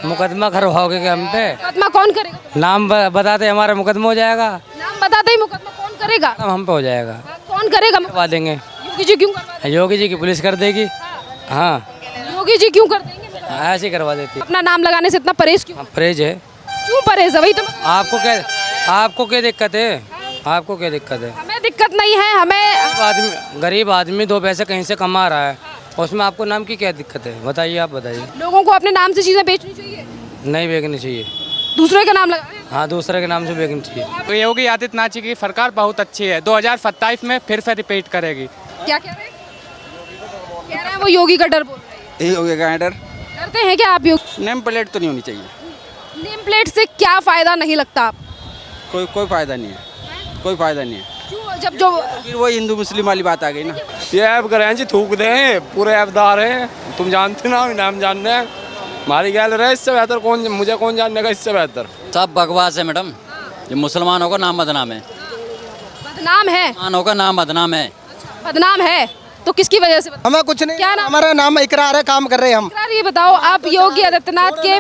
मुकदमा करवाओगे क्या हम पे? मुकदमा कौन करेगा? नाम बताते हमारा मुकदमा हो जाएगा, नाम बताते ही मुकदमा कौन करेगा? हम पे हो जाएगा, हाँ, कौन करेगा? करवा देंगे। योगी जी क्यों करवा देंगे? योगी जी की पुलिस कर देगी। हाँ, योगी जी क्यों कर देंगे? ऐसे ही करवा देती। अपना नाम लगाने से इतना परहेज क्यों? परहेज है। क्यों परहेज है? वही तो आपको क्या दिक्कत है? आपको क्या दिक्कत है? हमें दिक्कत नहीं है, हमें गरीब आदमी 2 पैसे कहीं से कमा रहा है, उसमें आपको नाम की क्या दिक्कत है? बताइए, आप बताइए। लोगों को अपने नाम से चीजें बेचनी चाहिए, नहीं बेचनी चाहिए। दूसरे का नाम लगाए। हाँ, दूसरे के नाम से बेचनी चाहिए। योगी आदित्यनाथ जी की सरकार बहुत अच्छी है, 2027 में फिर से रिपीट करेगी। क्या कह रहे हैं? कह रहे हैं वो योगी का डर बोल रहे हैं। योगी का डर? डरते हैं क्या आप? योगी नेम प्लेट तो नहीं होनी चाहिए। नेम प्लेट से क्या फायदा नहीं लगता आप? कोई फायदा नहीं है, कोई फायदा नहीं है। क्यों? जब जो फिर वो हिंदू मुस्लिम वाली बात आ गई ना। ये ऐप करें जी, थूक दें, पूरे ऐपदार हैं, तुम जानते ना, नाम जानते हैं, हमारी गैल रहे, इससे बेहतर मुझे कौन जानने का, इससे बेहतर। सब बकवास है मैडम, ये मुसलमानों का नाम बदनाम है। बदनाम है? मुसलमानों का नाम बदनाम है। बदनाम है तो किसकी वजह से? हमें कुछ नहीं, क्या नाम? हमारा नाम इकरार है, काम कर रहे हैं हम। इकरार। ये बताओ, आप योगी आदित्यनाथ के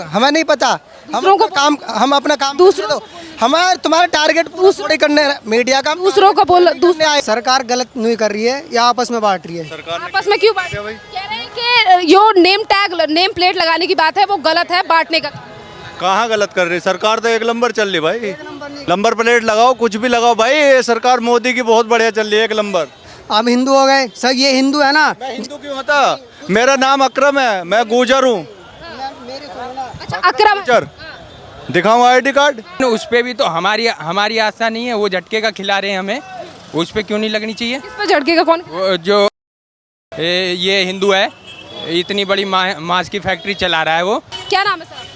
हमें नहीं पता, दूसरों को हम अपना काम दूसरों तो हमारे तुम्हारा टारगेट थोड़ी करने मीडिया का, दूसरों को बोल सरकार गलत नहीं कर रही है या आपस में बांट रही है। आपस में क्यों बांट? कह रहे हैं कि जो नेम प्लेट लगाने की बात है वो गलत है, बांटने का। कहाँ गलत कर रही सरकार? तो एक नंबर चल रही भाई, नंबर प्लेट लगाओ, कुछ भी लगाओ भाई, ये सरकार मोदी की बहुत बढ़िया चल रही है, एक नंबर। आप हिंदू हो गए सर, ये हिंदू है ना? मैं हिंदू क्यों होता? मेरा नाम अकरम है, मैं गुजर हूँ। अच्छा, अकरम। गुजर, दिखाऊं ID कार्ड? उस पे भी तो हमारी आस्था नहीं है, वो झटके का खिला रहे हैं हमें, उस पे क्यों नहीं लगनी चाहिए? किस पे झटके का? कौन? वो जो ये हिंदू है, इतनी बड़ी मांस की फैक्ट्री चला रहा है वो। क्या नाम है सर?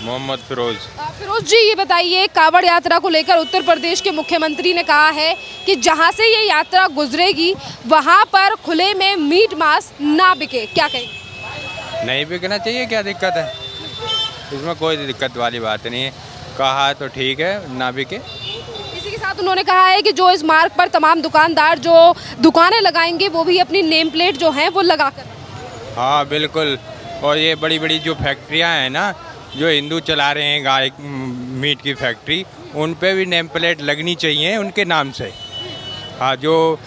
मोहम्मद फिरोज। फिरोज जी, ये बताइए, कावड़ यात्रा को लेकर उत्तर प्रदेश के मुख्यमंत्री ने कहा है कि जहां से ये यात्रा गुजरेगी वहां पर खुले में मीट मांस ना बिके, क्या कहें? नहीं बिकना चाहिए, क्या दिक्कत है इसमें? कोई दिक्कत वाली बात नहीं है, कहा तो ठीक है, ना बिके। इसी के साथ उन्होंने कहा है कि जो इस मार्ग पर तमाम दुकानदार जो दुकानें लगाएंगे वो भी अपनी नेम प्लेट जो हैं वो लगा कर। हाँ बिल्कुल, और ये बड़ी बड़ी जो फैक्ट्रियाँ हैं ना, जो हिंदू चला रहे हैं, गाय मीट की फैक्ट्री, उन पे भी नेम प्लेट लगनी चाहिए उनके नाम से। हाँ, जो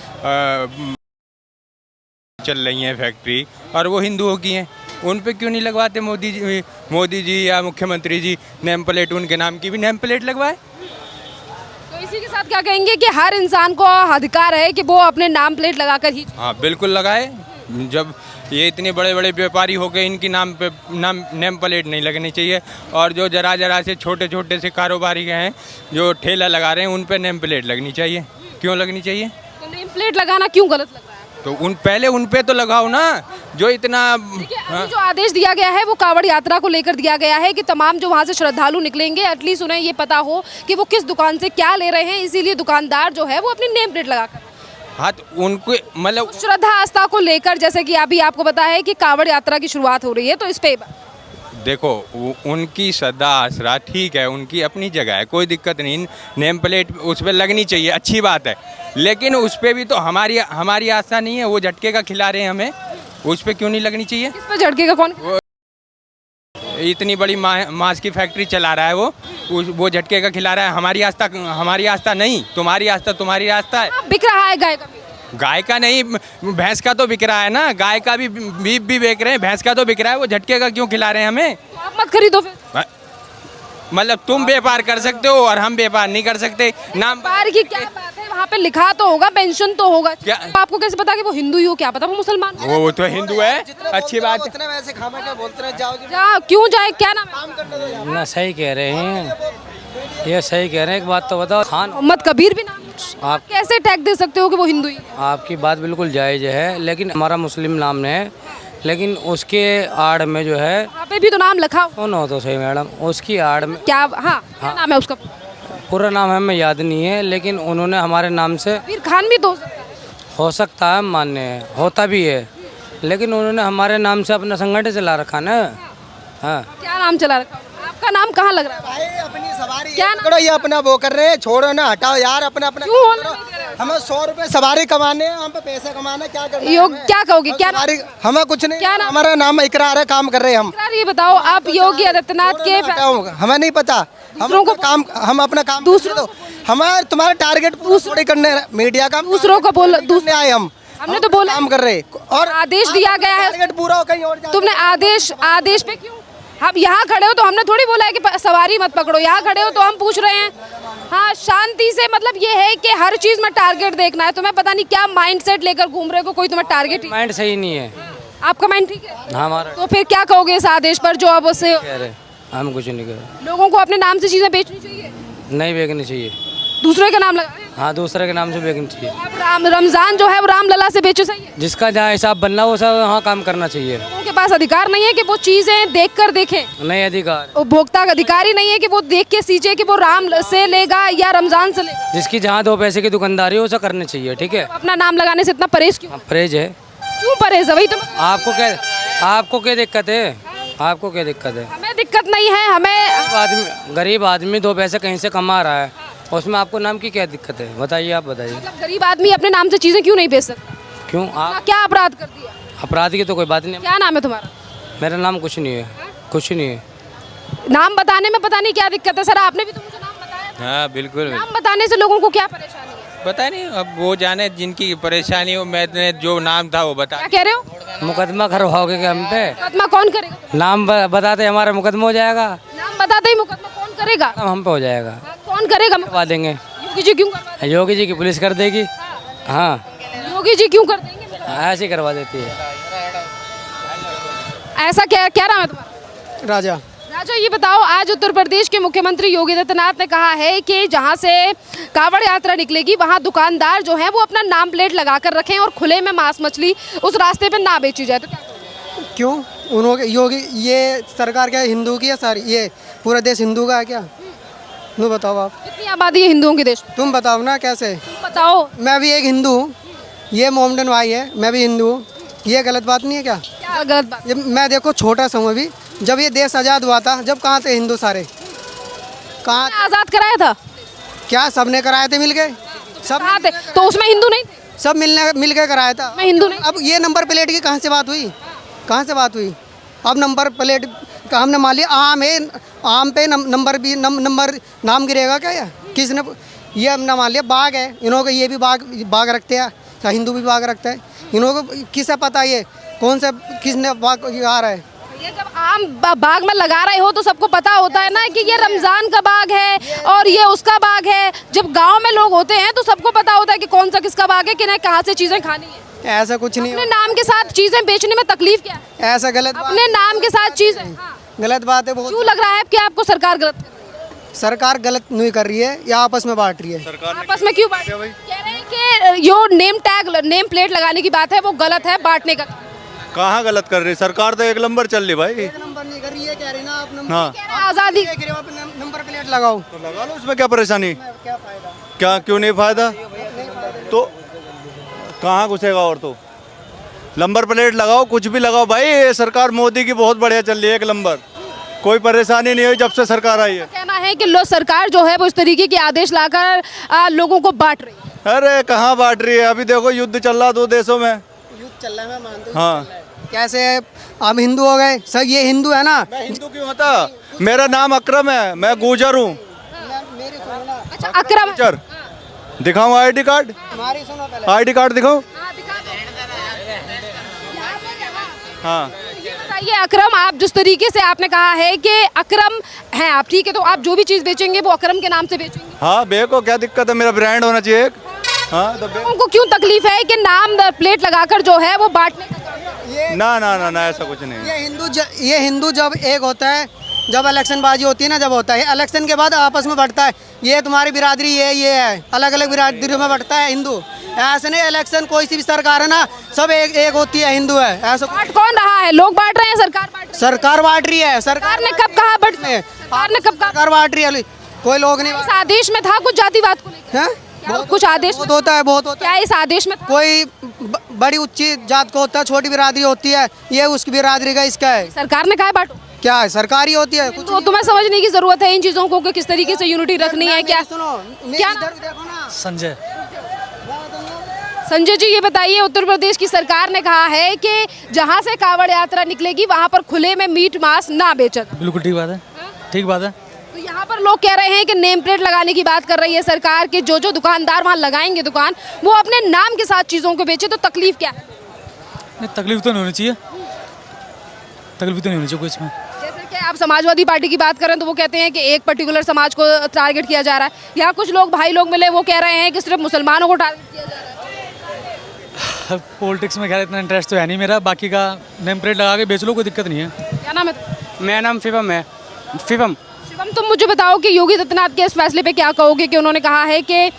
चल रही हैं फैक्ट्री और वो हिंदुओं की हैं, उन पे क्यों नहीं लगवाते मोदी जी या मुख्यमंत्री जी नेम प्लेट? उनके नाम की भी नेम प्लेट लगवाए। तो इसी के साथ क्या कहेंगे कि हर इंसान को अधिकार है कि वो अपने नाम प्लेट लगाकर ही। हाँ बिल्कुल लगाए, जब ये इतने बड़े बड़े व्यापारी हो गए, इनकी नेम प्लेट नहीं लगनी चाहिए, और जो जरा से छोटे से कारोबारी हैं जो ठेला लगा रहे हैं, उन पे नेम प्लेट लगनी चाहिए। क्यों लगनी चाहिए? तो नेम प्लेट लगाना क्यों गलत लग रहा है? तो पहले उन पे तो लगाओ ना, जो इतना। अभी जो आदेश दिया गया है वो कावड़ यात्रा को लेकर दिया गया है कि तमाम जो वहाँ से श्रद्धालु निकलेंगे, एटलीस्ट उन्हें ये पता हो कि वो किस दुकान से क्या ले रहे हैं, इसीलिए दुकानदार जो है वो अपनी नेम प्लेट लगाकर। हाँ, तो उनको मतलब श्रद्धा आस्था को लेकर, जैसे कि अभी आपको पता है कि कावड़ यात्रा की शुरुआत हो रही है, तो इस पे देखो, उनकी श्रद्धा आसरा ठीक है, उनकी अपनी जगह है, कोई दिक्कत नहीं, नेम प्लेट उस पर लगनी चाहिए, अच्छी बात है, लेकिन उस पर भी तो हमारी आस्था नहीं है, वो झटके का खिला रहे हैं हमें, उस पर क्यों नहीं लगनी चाहिए? किस पे झटके का? कौन? इतनी बड़ी मांस की फैक्ट्री चला रहा है वो झटके का खिला रहा है। हमारी आस्था नहीं, तुम्हारी आस्था है। बिक रहा है गाय का मीट? गाय का नहीं, भैंस का तो बिक रहा है ना, गाय का भी बीफ भी बेच रहे हैं, भैंस का तो बिक रहा है, वो झटके का क्यों खिला रहे हैं हमें? तो आप मत खरीदो फिर। मतलब तुम व्यापार कर सकते हो और हम व्यापार नहीं कर सकते। नाम व्यापार की क्या बात है? वहाँ पे लिखा तो होगा, मेंशन तो होगा। क्या? आपको कैसे पता कि वो हिंदू ही हो? क्या पता वो मुसलमान हो? वो तो हिंदू है, अच्छी बात है। उतने वैसे खाना क्या बोलते रहे, जाओ जा, क्यों जाए? क्या नाम है? ना सही कह रहे हैं, ये सही कह रहे हैं। एक बात तो बताओ, खान मोहम्मद कबीर भी नाम है। आप कैसे टैग दे सकते हो कि वो हिंदू ही है? आपकी बात बिल्कुल जायज़ है, लेकिन हमारा मुस्लिम नाम है, लेकिन उसके आड़ में जो है, वहाँ पे भी तो नाम लिखा हो। सुनो तो सही मैडम, उसकी आड़ में क्या? हाँ, क्या नाम है उसका? पूरा नाम हमें याद नहीं है, लेकिन उन्होंने हमारे नाम से, कबीर खान भी तो हो सकता है, मान्य है, होता भी है, लेकिन उन्होंने हमारे नाम से अपना संगठन चला रखा ना। हाँ, क्या नाम चला रखा? आपका नाम कहाँ लग रहा है? भाई अपनी सवारी क्या क्या ये अपना वो कर रहे हैं, छोड़ो ना, हटाओ यार, अपना अपना क्यों होने नहीं दे रहे हो? हमें 100 रुपए सवारी कमाने हैं, हम पे पैसे कमाने, क्या करना है योग हमें? क्या कहोगे, क्या सवारी हमें कुछ नहीं, क्या नाम? हमारा नाम इकरार है, काम कर रहे हैं हम। यार ये बताओ, आप योगी आदित्यनाथ के क्या होगा? हमें नहीं पता, हम दूसरों को अपना काम, हम अपना काम दूसरों दूसरों हमारे तुम्हारे टारगेट थोड़ी करने मीडिया का, दूसरों को बोल, दूसरे आए हम हमने तो बोला काम कर रहे और आदेश दिया गया है, टारगेट पूरा हो, कहीं और जाते तुमने आदेश पे क्यों? हम यहाँ खड़े हो तो हमने थोड़ी बोला है कि सवारी मत पकड़ो, यहाँ खड़े हो तो हम पूछ रहे हैं। हाँ, शांति से, मतलब ये है कि हर चीज में टारगेट देखना है। तुम्हें पता नहीं क्या माइंडसेट लेकर घूम रहे हो, कोई तुम्हें टारगेट। माइंड सही नहीं है आपका माइंड ठीक है? हमारा। तो फिर क्या कहोगे इस आदेश पर जो अब उससे कह रहे हम कुछ नहीं कह रहे, लोगों को अपने नाम से चीजें बेचनी चाहिए, नहीं बेचनी चाहिए। दूसरे का नाम लगा? हाँ, दूसरे के नाम से बेचनी चाहिए। अब रमजान जो है वो रामलला से बेचो, सही है? जिसका जहाँ हिसाब बनना वो सब वहाँ काम करना चाहिए। लोगों के पास अधिकार नहीं है कि वो चीजें देखकर देखें। नहीं अधिकार, उपभोक्ता का अधिकार ही नहीं है कि वो देख के सींचे कि वो राम से लेगा या रमजान से लेगा। जिसकी जहाँ 2 पैसे की दुकानदारी हो उसे करनी चाहिए, ठीक है। अपना नाम लगाने से इतना परहेज क्यों? हाँ, परहेज है। क्यों परहेज है? वही तो आपको क्या दिक्कत है? आपको क्या दिक्कत है? हमें दिक्कत नहीं है, हमें गरीब आदमी 2 पैसे कहीं से कमा रहा है, उसमें आपको नाम की क्या दिक्कत है? बताइए, आप बताइए। मतलब गरीब आदमी अपने नाम से चीजें क्यों नहीं बेच सकता? क्यों? आप क्या अपराध कर दिया? अपराध की तो कोई बात नहीं। क्या नाम है तुम्हारा? मेरा नाम कुछ नहीं है, कुछ नहीं है। नाम बताने में पता नहीं क्या दिक्कत है। सर, आपने भी तो मुझे नाम बताया। हाँ बिल्कुल, नाम बताने से लोगों को क्या परेशानी है? पता नहीं, अब वो जाने जिनकी परेशानी हो। मैंने जो नाम था वो बता। क्या कह रहे हो? मुकदमा करवाओगे क्या हम पे? मुकदमा कौन करेगा? नाम बताते हमारा मुकदमा हो जाएगा, नाम बताते ही मुकदमा कौन करेगा? हम पे हो जाएगा। हाँ, कौन करेगा? करवा देंगे। योगी जी क्यों करवा देंगे? योगी जी की पुलिस कर देगी। हाँ, योगी जी क्यों कर देंगे? ऐसे ही करवा देती है। ऐसा क्या क्या नाम है तुम्हारा? राजा। राजा, ये बताओ, आज उत्तर प्रदेश के मुख्यमंत्री योगी आदित्यनाथ ने कहा है कि जहां से कावड़ यात्रा निकलेगी वहां दुकानदार जो हैं वो अपना नाम प्लेट लगा कर रखें और खुले में मांस मछली उस रास्ते पे ना बेची जाए। तो क्या करोगे? क्यों? उन्होंने योगी, ये सरकार क्या हिंदू की है? सारी ये पूरा देश हिंदू का है क्या? नो बताओ आप। कितनी आबादी है हिंदुओं के देश में? तुम बताओ ना कैसे? तुम बताओ। मैं भी एक हिंदू हूँ, ये मोमडन भाई है, मैं भी हिंदू हूँ। ये गलत बात नहीं है क्या? क्या गलत बात? ये मैं देखो छोटा सा हूँ अभी, जब ये देश आज़ाद हुआ था, जब कहाँ थे हिंदू सारे? कहाँ? आजाद कराया था? क्या सबने कराए थे मिल के? सब कहाँ थे? तो उसमें हिंदू नहीं थे? सब मिल के कराया था। मैं हिंदू नहीं। अब ये नंबर प्लेट की कहाँ से बात हुई? कहाँ से बात हुई? अब नंबर प्लेट का हमने मान लिया, आम है, आम पे नंबर भी नंबर नाम गिरेगा क्या? या किसने? ये हमने मान लिया बाघ है, इन्हों को ये भी बाघ रखते हैं, हिंदू भी बाघ रखता है। इन्हों को किसे पता ये कौन सा किसने बाघ आ रहा है? ये जब आम बाग में लगा रहे हो तो सबको पता होता है ना कि ये रमजान का बाग है और ये उसका बाग है। जब गांव में लोग होते हैं तो सबको पता होता है कि कौन सा किसका बाग है, किन्हें कहाँ से चीजें खानी है। ऐसा कुछ नहीं अपने नाम के साथ चीजें बेचने में तकलीफ क्या है? ऐसा गलत बात, अपने नाम के साथ चीजें गलत बात है बहुत। क्यों लग रहा है कि आपको सरकार गलत कर रही है? सरकार गलत नहीं कर रही है, या आपस में बांट रही है। आपस में क्यों बांट? कह रहे हैं कि जो नेम प्लेट लगाने की बात है वो गलत है, बांटने का। कहाँ गलत कर रही सरकार? तो एक नंबर चल रही भाई। नंबर नहीं कर रही है, कह रही ना आप नंबर। हाँ, कह रहे हैं आजादी। नंबर प्लेट लगाओ तो लगा लो, उसमें क्या परेशानी? क्या फायदा? क्या क्यों नहीं फायदा? तो कहाँ घुसेगा? और तो नंबर प्लेट लगाओ, कुछ भी लगाओ भाई। ये सरकार मोदी की बहुत बढ़िया चल रही है, एक नंबर, कोई परेशानी नहीं हुई जब से सरकार आई है। कहना है कि सरकार जो है वो इस तरीके के आदेश लाकर लोगों को बांट रही है। अरे कहाँ बांट रही है? अभी देखो युद्ध चल रहा 2 देशों में। युद्ध चल रहा है, मैं मानता हूँ। हाँ, कैसे हम हिंदू हो गए सर? ये हिंदू है ना? मैं हिंदू क्यों होता? मेरा नाम अकरम है, मैं गुजर हूँ। अच्छा, अकरम। गुजर दिखाऊं आईडी कार्ड? हमारी सुनो पहले। आईडी कार्ड दिखाऊं? हाँ, ये बताइए अकरम, आप जिस तरीके से आपने कहा है कि अकरम हैं आप, ठीक है, तो आप जो भी चीज़ बेचेंगे वो अकरम के नाम से बेचेंगे? हाँ बेको, क्या दिक्कत है? मेरा ब्रांड होना चाहिए एक। हाँ तो उनको क्यों तकलीफ है कि नाम प्लेट लगाकर जो है वो बांटने का काम है? ना ना ना ना, ऐसा कुछ नहीं। ये हिंदू जब एक होता है, जब इलेक्शन बाजी होती है ना, जब होता है इलेक्शन के बाद आपस में बढ़ता है, ये तुम्हारी बिरादरी ये है, अलग अलग बिरादरियों में बढ़ता है हिंदू। ऐसे नहीं, इलेक्शन कोई सी भी सरकार है ना, सब एक होती है, हिंदू है। ऐसा बांट कौन रहा है? लोग बांट रहे हैं, सरकार बांट रही है? सरकार बांट रही है। सरकार ने कब कहा बांटने? सरकार ने कब कहा? सरकार बांट रही है, कोई लोग नहीं। इस आदेश में था कुछ जातिवाद को लेकर? हैं? कुछ आदेश बहुत होता है, बहुत होता क्या इस आदेश में था? कोई बड़ी ऊंची जात को होता है, छोटी बिरादरी होती है, ये उसकी बिरादरी का इसका है। सरकार ने कहा है बांटो? क्या है? सरकारी होती है कुछ। तो तुम्हें समझने की जरूरत है इन चीजों को कि किस तरीके से यूनिटी रखनी है। क्या सुनो, क्या इधर देखो ना। संजय। संजय जी, ये बताइए, उत्तर प्रदेश की सरकार ने कहा है कि जहां से कावड़ यात्रा निकलेगी वहां पर खुले में मीट मांस ना बेचा। बिल्कुल ठीक बात है, ठीक बात है। तो यहाँ पर लोग कह रहे हैं कि नेम प्लेट लगाने की बात कर रही है सरकार कि जो जो दुकानदार वहाँ लगाएंगे दुकान, वो अपने नाम के साथ चीज़ों को बेचे। तो तकलीफ क्या है? नहीं, तकलीफ तो नहीं होनी चाहिए, तकलीफ तो नहीं होनी चाहिए कोई इसमें। जैसे कि आप समाजवादी पार्टी की बात करें तो वो कहते हैं कि एक पर्टिकुलर समाज को टारगेट किया जा रहा है। यहाँ कुछ लोग भाई लोग मिले, वो कह रहे हैं कि सिर्फ मुसलमानों को टारगेट किया जा रहा है। पॉलिटिक्स में खैर इतना इंटरेस्ट तो है नहीं मेरा, बाकी का नेम प्लेट लगा के बेच लो, कोई दिक्कत नहीं है। क्या नाम है? मेरा नाम शिवम है। शिवम, शिवम, तुम मुझे बताओ कि योगी आदित्यनाथ के इस फैसले पे क्या कहोगे कि उन्होंने कहा है कि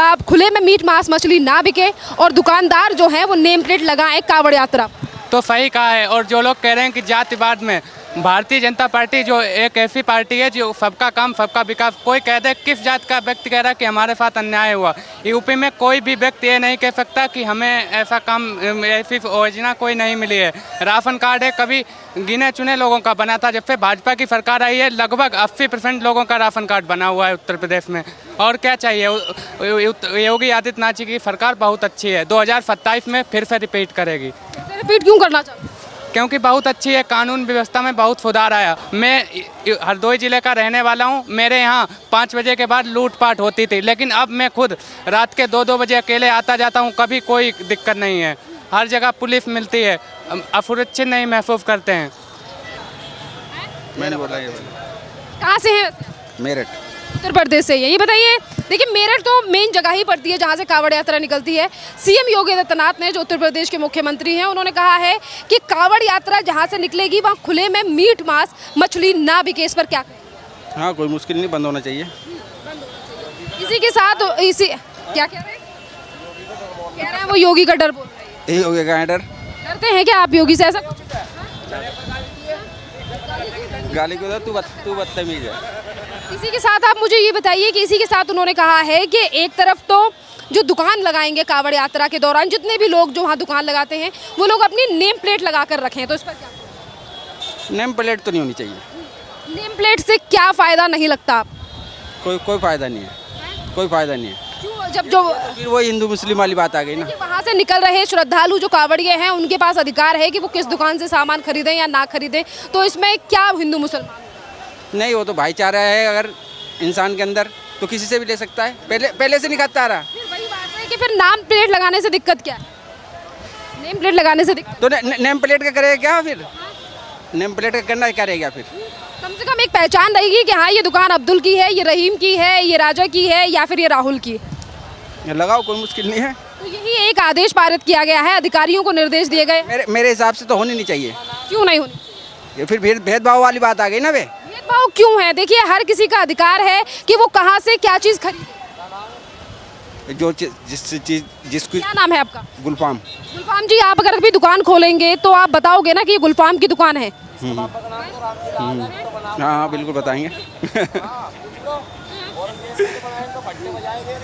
आप खुले में मीट मांस मछली ना बिके और दुकानदार जो है वो नेम प्लेट लगाएं कावड़ यात्रा। तो सही कहा है। और जो लोग कह रहे हैं कि जातिवाद में, भारतीय जनता पार्टी जो एक ऐसी पार्टी है जो सबका काम सबका विकास, कोई कह दे किस जात का व्यक्ति कह रहा है कि हमारे साथ अन्याय हुआ, यूपी में कोई भी व्यक्ति ये नहीं कह सकता कि हमें ऐसा काम, ऐसी योजना कोई नहीं मिली है। राशन कार्ड है कभी गिने चुने लोगों का बना था, जब से भाजपा की सरकार आई है लगभग 80% लोगों का राशन कार्ड बना हुआ है उत्तर प्रदेश में। और क्या चाहिए? योगी आदित्यनाथ जी की सरकार बहुत अच्छी है, 2027 में फिर से रिपीट करेगी। रिपीट क्यों करना चाहते? क्योंकि बहुत अच्छी है, कानून व्यवस्था में बहुत सुधार आया। मैं हरदोई ज़िले का रहने वाला हूँ। मेरे यहाँ 5 बजे के बाद लूटपाट होती थी, लेकिन अब मैं खुद रात के 2-2 बजे अकेले आता जाता हूँ, कभी कोई दिक्कत नहीं है। हर जगह पुलिस मिलती है, असुरक्षित नहीं महसूस करते हैं। मैंने बोला ये कहाँ से हैं? मेरठ। उत्तर प्रदेश से ही है। ये बताइए, देखिए मेरठ तो मेन जगह ही पड़ती है जहाँ से कावड़ यात्रा निकलती है। सीएम योगी आदित्यनाथ ने, जो उत्तर प्रदेश के मुख्यमंत्री हैं, उन्होंने कहा है कि कावड़ यात्रा जहाँ से निकलेगी वहाँ खुले में मीट मांस मछली ना बिके। इस पर क्या कहें? हाँ, कोई मुश्किल नहीं, बंद होना चाहिए। इसी के साथ इसी क्या कह रहे हैं? कह रहे हैं वो योगी का डर बोल रहे हैं। यही हो गया डर। डरते हैं क्या आप योगी से? ऐसा गाली को तू बदतमीज है। इसी के साथ आप मुझे ये बताइए कि इसी के साथ उन्होंने कहा है कि एक तरफ तो जो दुकान लगाएंगे कावड़ यात्रा के दौरान, जितने भी लोग जो वहाँ दुकान लगाते हैं वो लोग अपनी नेम प्लेट लगा कर रखें। तो इस पर क्या? नेम प्लेट तो नहीं होनी चाहिए। नेम प्लेट से क्या फ़ायदा नहीं लगता आप? कोई फ़ायदा नहीं है, कोई फ़ायदा नहीं है। क्यों? जब जो फिर वही हिंदू मुस्लिम वाली बात आ गई ना। वहाँ से निकल रहे श्रद्धालु जो कावड़िए हैं, उनके पास अधिकार है कि वो किस दुकान से सामान खरीदें या ना खरीदें। तो इसमें क्या हिंदू मुसलमान? नहीं, वो तो भाईचारा है। अगर इंसान के अंदर तो किसी से भी ले सकता है, पहले से नहीं खाता आ रहा। फिर वही बात है कि फिर नाम प्लेट लगाने से दिक्कत क्या है? नेम प्लेट लगाने से दिक्कत तो नेम प्लेट का करेगा क्या? फिर नेम प्लेट का करना करेगा फिर कम से कम एक पहचान रहेगी कि हाँ ये दुकान अब्दुल की है, ये रहीम की है, ये राजा की है या फिर ये राहुल की है। लगाओ, कोई मुश्किल नहीं है। तो यही एक आदेश पारित किया गया है, अधिकारियों को निर्देश दिए गए। मेरे हिसाब से तो होनी नहीं चाहिए। क्यों नहीं होनी? ये फिर भेदभाव वाली बात आ गई ना। वे भेदभाव क्यों है? देखिए हर किसी का अधिकार है कि वो कहाँ से क्या चीज़ खरीदे। जो जिसकी। क्या नाम है आपका? गुलफाम। गुलफाम जी, आप अगर भी दुकान खोलेंगे तो आप बताओगे ना कि ये गुलफाम की दुकान है? हाँ, बिल्कुल बताएंगे।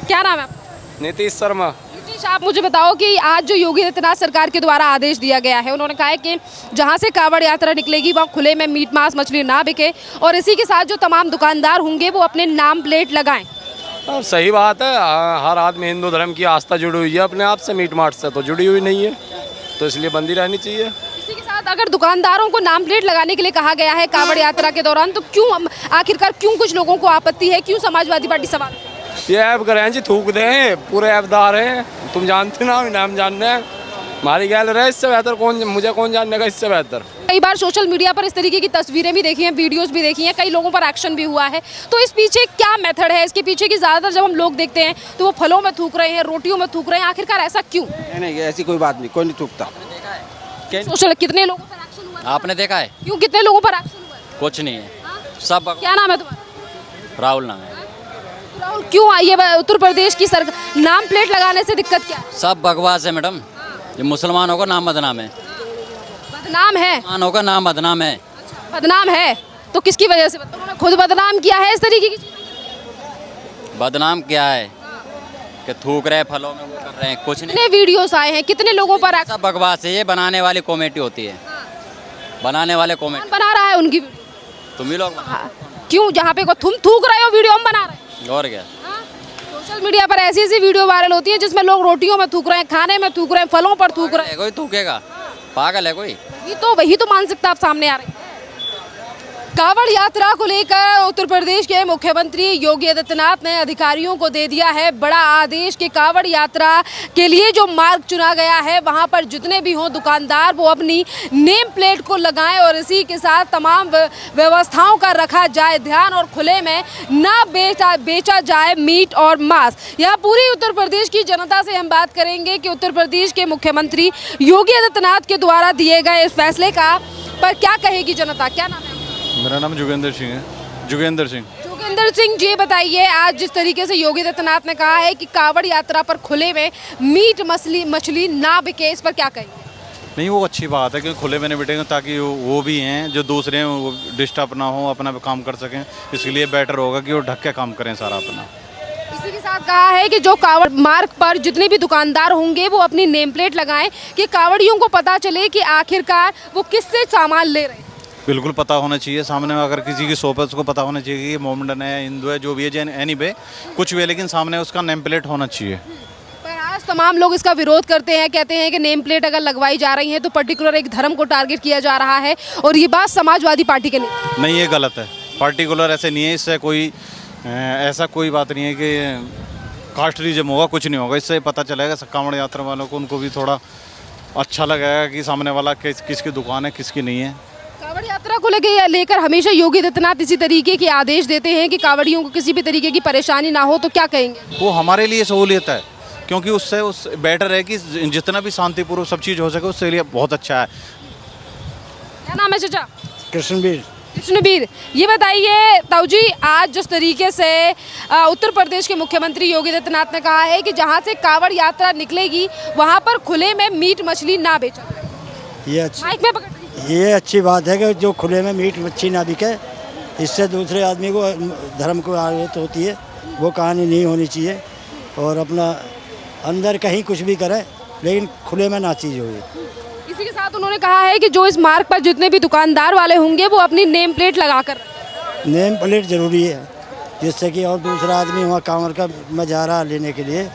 क्या नाम है आपका? नीतीश शर्मा। नीतीश, आप मुझे बताओ कि आज जो योगी आदित्यनाथ सरकार के द्वारा आदेश दिया गया है, उन्होंने कहा है कि जहां से कावड़ यात्रा निकलेगी वहाँ खुले में मीट मांस मछली ना बिके और इसी के साथ जो तमाम दुकानदार होंगे वो अपने नाम प्लेट लगाएं। सही बात है। हर आदमी हिंदू धर्म की आस्था जुड़ी हुई है, अपने आप से मीट माट से तो जुड़ी हुई नहीं है, तो इसलिए बंदी रहनी चाहिए। इसी के साथ अगर दुकानदारों को नाम प्लेट लगाने के लिए कहा गया है कावड़ यात्रा के दौरान, तो क्यों आखिरकार क्यों कुछ लोगों को आपत्ति है? क्यों समाजवादी पार्टी सवाल? ये ऐप करें जी, थूक दें, पूरे ऐपदार हैं, तुम जानते ना, नाम जानने हैं, हमारी गैल रहे, इससे बेहतर कौन, मुझे कौन जानने का इससे बेहतर। कई बार सोशल मीडिया पर इस तरीके की तस्वीरें भी देखी हैं, वीडियोस भी देखी हैं, कई लोगों पर एक्शन भी हुआ है। तो इस पीछे क्या मेथड है? इसके पीछे की ज़्यादातर जब हम लोग देखते हैं तो वो फलों में थूक रहे हैं, रोटियों में थूक रहे हैं, आखिरकार ऐसा क्यों? नहीं, ऐसी कोई बात नहीं, कोई नहीं थूकता। सोशल कितने लोगों पर एक्शन हुआ? आपने देखा है? क्यों, कितने लोगों पर एक्शन हुआ? कुछ नहीं है, सब। क्या नाम है तुम्हारा? राहुल नाम है। राहुल, क्यों आई है उत्तर प्रदेश की सरकार नाम प्लेट लगाने से दिक्कत क्या है? सब बकवास है मैडम, ये मुसलमानों का नाम बदनाम है। बदनाम है? मुसलमानों का नाम बदनाम है। बदनाम है तो किसकी वजह से? उन्होंने खुद बदनाम किया है इस तरीके की? बदनाम क्या है कि थूक रहे फलों में, वो कर रहे हैं, कुछ नहीं। कितने वीडियोस आए हैं, कितने लोगों पर सब बकवास है, ये बनाने वाली कमेटी होती है, बनाने वाले कमेटी। बना रहा है उनकी वीडियो? तुम ही लोग बना। क्यों? जहाँ पे तुम थूक रहे हो वीडियो हम बना रहे हैं। और क्या? तो सोशल मीडिया पर ऐसी ऐसी वीडियो वायरल होती है जिसमें लोग रोटियों में थूक रहे हैं, खाने में थूक रहे हैं, फलों पर थूक रहे हैं। कोई थूकेगा, पागल है कोई। वही तो मानसिकता अब सामने आ रही है। कावड़ यात्रा को लेकर उत्तर प्रदेश के मुख्यमंत्री योगी आदित्यनाथ ने अधिकारियों को दे दिया है बड़ा आदेश कि कावड़ यात्रा के लिए जो मार्ग चुना गया है वहां पर जितने भी हों दुकानदार वो अपनी नेम प्लेट को लगाएं और इसी के साथ तमाम व्यवस्थाओं का रखा जाए ध्यान और खुले में ना बेचा जाए मीट और मांस। यहाँ पूरी उत्तर प्रदेश की जनता से हम बात करेंगे कि उत्तर प्रदेश के मुख्यमंत्री योगी आदित्यनाथ के द्वारा दिए गए इस फैसले का पर क्या कहेगी जनता। क्या नाम है? मेरा नाम जोगेंद्र सिंह है। जोगेंद्र सिंह जी, बताइए आज जिस तरीके से योगी आदित्यनाथ ने कहा है कि कावड़ यात्रा पर खुले में मीट मछली ना बिके, इस पर क्या कहेंगे? नहीं, वो अच्छी बात है क्योंकि खुले में नहीं बिटेंगे ताकि वो भी हैं जो दूसरे हैं वो डिस्टर्ब ना हो, अपना काम कर सकें। इसके लिए बेटर होगा कि वो ढक के काम करें सारा अपना। इसी के साथ कहा है कि जो कावड़ मार्ग पर जितने भी दुकानदार होंगे वो अपनी नेम प्लेट लगाएं कि कावड़ियों को पता चले कि आखिरकार वो किससे सामान ले रहे हैं। बिल्कुल पता होना चाहिए सामने, अगर किसी की शॉप है उसको पता होना चाहिए कि मोमडन है, हिंदू है, जो भी है, जैन, एनी वे कुछ भी है, लेकिन सामने उसका नेम प्लेट होना चाहिए। पर आज तमाम लोग इसका विरोध करते हैं, कहते हैं कि नेम प्लेट अगर लगवाई जा रही है तो पर्टिकुलर एक धर्म को टारगेट किया जा रहा है और ये बात समाजवादी पार्टी के नहीं, ये गलत है। पर्टिकुलर ऐसे नहीं है, इससे कोई ऐसा कोई बात नहीं है कि कास्ट रीजम होगा, कुछ नहीं होगा। इससे पता चलेगा कांवड़ यात्रा वालों को, उनको भी थोड़ा अच्छा लगेगा कि सामने वाला किसकी दुकान है किसकी नहीं है। कावड़ यात्रा को लेकर हमेशा योगी आदित्यनाथ इसी तरीके के आदेश देते हैं कि कावड़ियों को किसी भी तरीके की परेशानी ना हो, तो क्या कहेंगे? वो हमारे लिए सहूलियत है क्योंकि उससे बेटर है कि जितना भी शांतिपूर्वक सब चीज़ हो सके उसके लिए बहुत अच्छा है। क्या नाम है चाचा? कृष्णवीर। ये बताइए ताऊ जी, आज जिस तरीके से उत्तर प्रदेश के मुख्यमंत्री योगी आदित्यनाथ ने कहा है कि जहां से कावड़ यात्रा निकलेगी वहां पर खुले में मीट मछली ना बेचा जाए, माइक में पकड़। ये अच्छी बात है कि जो खुले में मीट मच्छी ना बिके, इससे दूसरे आदमी को धर्म को आदत होती है, वो कहानी नहीं होनी चाहिए। और अपना अंदर कहीं कुछ भी करे लेकिन खुले में ना चीज़ हो। इसी के साथ उन्होंने कहा है कि जो इस मार्ग पर जितने भी दुकानदार वाले होंगे वो अपनी नेम प्लेट लगा कर, नेम प्लेट ज़रूरी है जिससे कि और दूसरा आदमी वहाँ कांवड़ का में जा रहा लेने के लिए,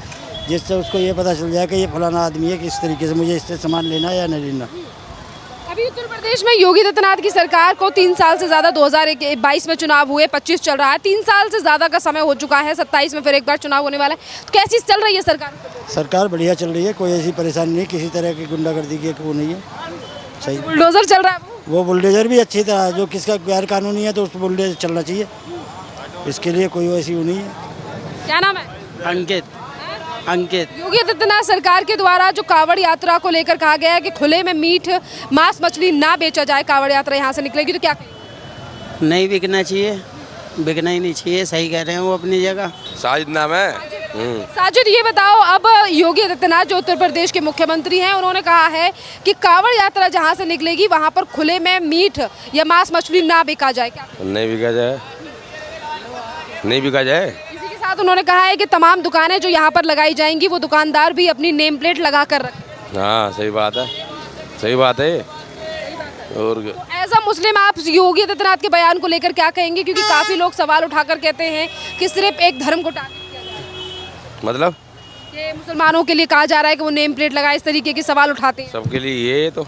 जिससे उसको ये पता चल जाए कि ये फलाना आदमी है, किस तरीके से मुझे इससे सामान लेना है या नहीं लेना। अभी उत्तर प्रदेश में योगी आदित्यनाथ की सरकार को 3 साल से ज़्यादा 2022 में चुनाव हुए, 25 चल रहा है, 3 साल से ज़्यादा का समय हो चुका है, 27 में फिर एक बार चुनाव होने वाला है। तो कैसी चल रही है सरकार? सरकार बढ़िया चल रही है, कोई ऐसी परेशानी नहीं, किसी तरह की गुंडागर्दी की वो नहीं है। सही बुलडोजर चल रहा है वो बुलडोजर भी अच्छी तरह, जो किसका गैर कानूनी है तो उस बुलडोजर चलना चाहिए, इसके लिए कोई ऐसी वो नहीं है। क्या नाम है? अंकित। योगी आदित्यनाथ सरकार के द्वारा जो कावड़ यात्रा को लेकर कहा गया है कि खुले में मीट मांस मछली ना बेचा जाए, कावड़ यात्रा यहाँ से निकलेगी, तो क्या कहेंगे? नहीं बिकना चाहिए, बिकना ही नहीं चाहिए, सही कह रहे हैं वो अपनी जगह। साजिद नाम है। साजिद, ये बताओ, अब योगी आदित्यनाथ जो उत्तर प्रदेश के मुख्यमंत्री हैं उन्होंने कहा है कि कावड़ यात्रा जहाँ से निकलेगी वहाँ पर खुले में मीट या मांस मछली ना बिका जाए, क्या? नहीं बिका जाए। साथ उन्होंने कहा है कि तमाम दुकानें जो यहाँ पर लगाई जाएंगी वो दुकानदार भी अपनी नेम प्लेट लगा कर रखें। हाँ, सही बात है। और एज अ मुस्लिम आप योगी आदित्यनाथ के बयान को लेकर क्या कहेंगे, क्योंकि काफी लोग सवाल उठाकर कहते हैं कि सिर्फ एक धर्म को टारगेट किया जा रहा है, मतलब कि मुसलमानों के लिए कहा जा रहा है कि वो नेम प्लेट लगाए, इस तरीके के सवाल उठाते हैं। सबके लिए ये तो